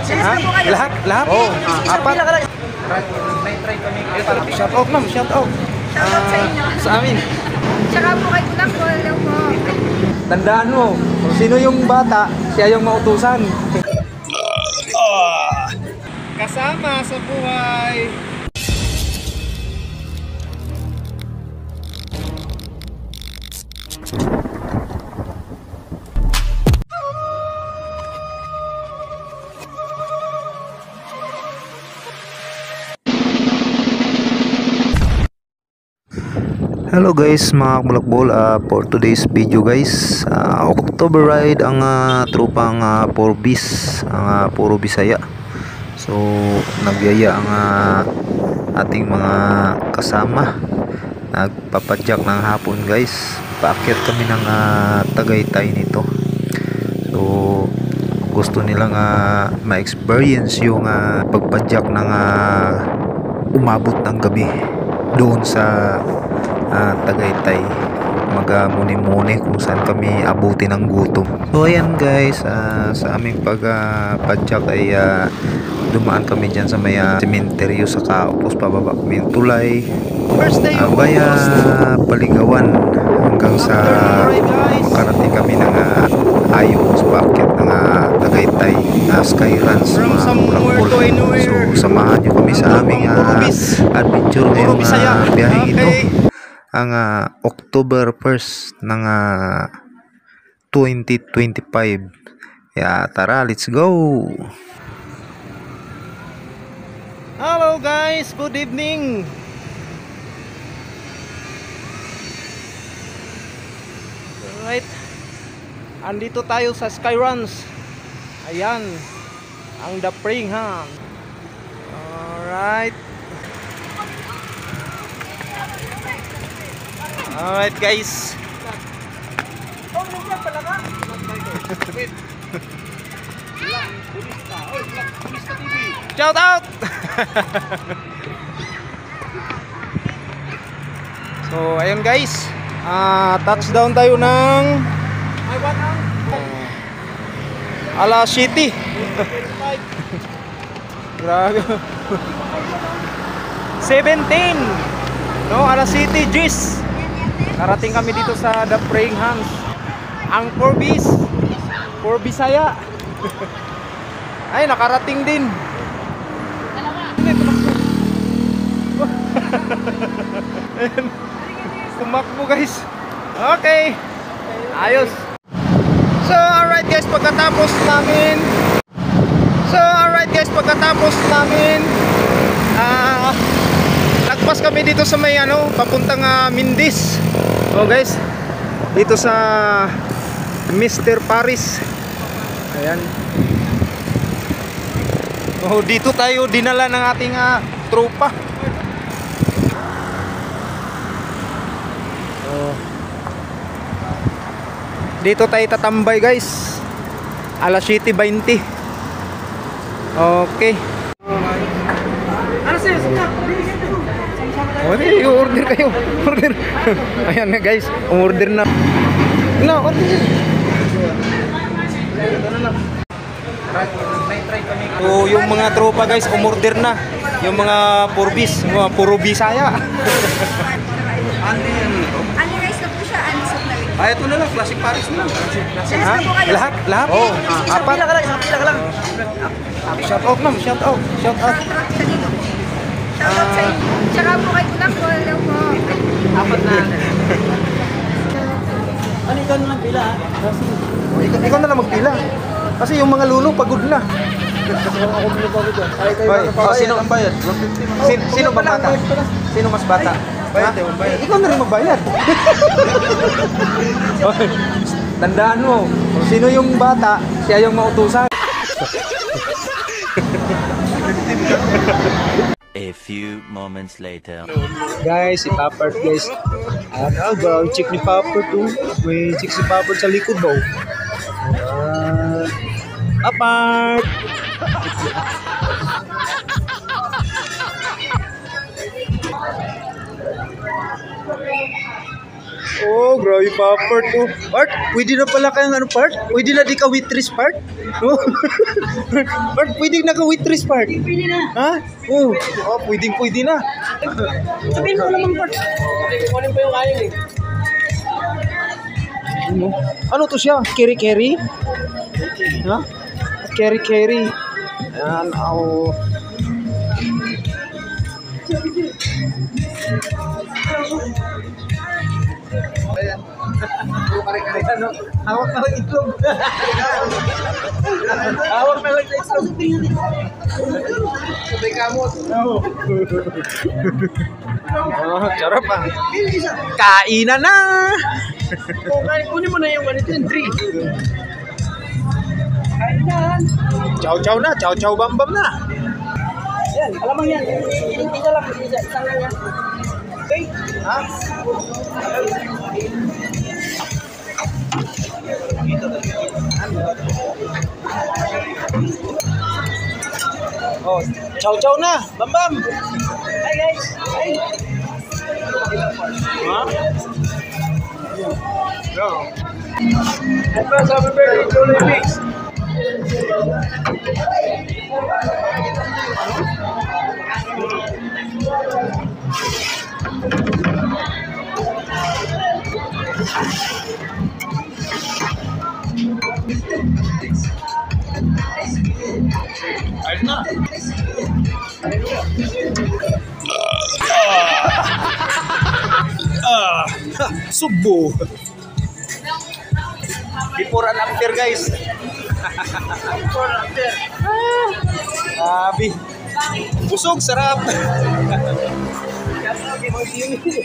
Ha? Lahat? Oo. Apat? Shout out ma'am, shout out. Shoutout sa inyo. Sa amin. Tsaka po kay Kulang po. Hello po. Tandaan mo, sino yung bata, siya yung mautusan. Kasama sa buhay. Hello guys mga Bulakbol, for today's video guys, October ride ang tropang puro bis, ang puro Bisaya. So nagyaya ang ating mga kasama, nagpapadyak ng hapon guys, paakyat kami ng Tagaytay nito. So gusto nilang ma-experience yung pagpadyak ng umabot ng gabi doon sa Tagaytay, magmuni-muni kung saan kami abuti ng gutom. So ayan guys, sa aming pagpadyak ay dumaan kami dyan sa may sementeryo, sa Kaupos, pababa kami yung tulay, Baya Paligawan, hanggang sa makarating kami ng ayaw sa paakyat ng Tagaytay Skyruns mga Bulakbol. So samahan nyo kami sa aming adventure ngayong biyaheng ito, ang October 1st ng 2025. Tara, let's go! Hello guys, good evening. Alright, andito tayo sa Skyruns. Ayan, ang The Praying Hand. Alright. Alright guys. Shout out. So ayun guys, touchdown tayo ng Ala City. Grabe. 17. No, Ala City, Gis. Narating kami dito sa The Praying Hands, ang for Bisaya. Ay, nakarating din. Ayan, tumakbo guys. Okay, ayos. So alright guys, pagkatapos namin lagpas kami dito sa may papuntang Mindis. Oh guys, dito sa Mr. Paris. Ayan. Oh, dito tayo dinala ng ating tropa. Oh. Dito tayo tatambay guys. Alas 7:20. Okay. Ano sir? Okay, order kayo. Order. Ayan na guys, order na. No, order. So yung mga tropa guys, umorder na. Yung mga puro Bisaya. Ano guys na po siya? Ano sa tayo? Ito na lang, classic Paris na lang. Ha? Lahat? Oo. Apat? Isang pila ka lang. Shout out ma'am, shout out. Shout out. Shoutout sa inyo. Tsaka po kay Kulang po. Hello po. Apat na. Ano ikaw na lang pila? Ikaw na lang magpila. Kasi yung mga lulo pagod na. Sino ang bayad? 150. Sino ba bata? Sino mas bata? Bayad. Ikaw na rin magbayad. Tandaan mo, sino yung bata, siya yung mautusan. A few moments later. Guys, si Papert guys. Ano ba? Check ni Papert to. May check si Papert sa likod daw. Apart! Oh, grabe Papert to. Part, pwede na pala kayong part? Pwede na di ka waitress part? Oh. Bart, pwedeng naka-waitress, Bart. Pili na. Ha? Oh, pwede na. Sabihin mo naman, Bart. Kunin pa yung kanin eh. Ano to siya? Keri-keri? Ha? Keri-keri. Ayan, oh. Hawak na lang itlog. Hawak na lang itlog. Sabay kamot. Oh, charap ah. Kainan na. Kunin mo na yung ganito yung drink. Chow-chow na, chow-chow bam-bam na. Yan, alamang yan. Isa lang, isang lang yan. Okay? Ha? Oh, chow-chow na, bam-bam. Hi guys. Hi. Ha? No. Advance happy birthday to Olympics. Ayos na. Subo. Before and after, guys. Before and after. Grabe. Busog, sarap.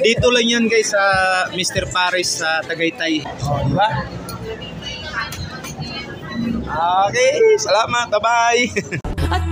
Dito lang yan, guys, sa Mr. Paris sa Tagaytay. Oh, di ba? Okay, salamat. Bye-bye. At